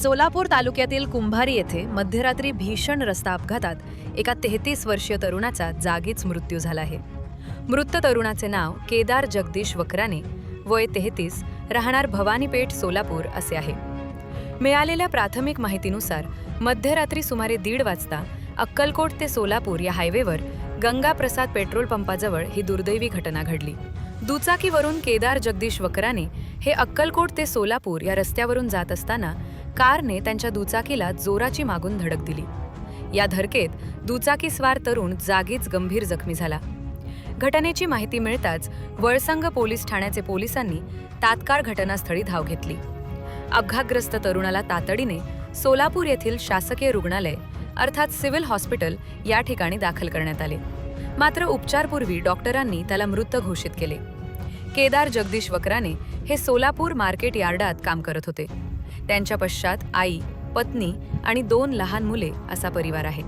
सोलापूर तालुक्यातील कुंभारी येथे मध्यरात्री भीषण रस्ता अपघातात एका 33 वर्षीय तरुणाचा जागीच मृत्यू झाला आहे. मृत तरुणाचे नाव केदार जगदीश वकराने, वय 33, राहणार भवानीपेठ सोलापूर असे आहे. मिळालेल्या प्राथमिक माहितीनुसार मध्यरात्री सुमारे 1:30 वाजता अक्कलकोट ते सोलापूर या हायवेवर गंगाप्रसाद पेट्रोल पंपाजवळ ही दुर्दैवी घटना घडली. दुचाकीवरून केदार जगदीश वकराने हे अक्कलकोट ते सोलापूर या रस्त्यावरून जात असताना कारने त्यांच्या दुचाकीला जोराची मागून धडक दिली. या धडकेत दुचाकीस्वार तरुण जागीच गंभीर जखमी झाला. घटनेची माहिती मिळताच वळसंग पोलीस ठाण्याचे पोलिसांनी तात्काळ घटनास्थळी धाव घेतली. अपघातग्रस्त तरुणाला तातडीने सोलापूर येथील शासकीय रुग्णालय अर्थात सिव्हिल हॉस्पिटल या ठिकाणी दाखल करण्यात आले. मात्र उपचारपूर्वी डॉक्टरांनी त्याला मृत घोषित केले. केदार जगदीश वकराने हे सोलापूर मार्केट यार्डात काम करत होते. त्यांच्या पश्चात आई, पत्नी आणि 2 लहान मुले असा परिवार आहे.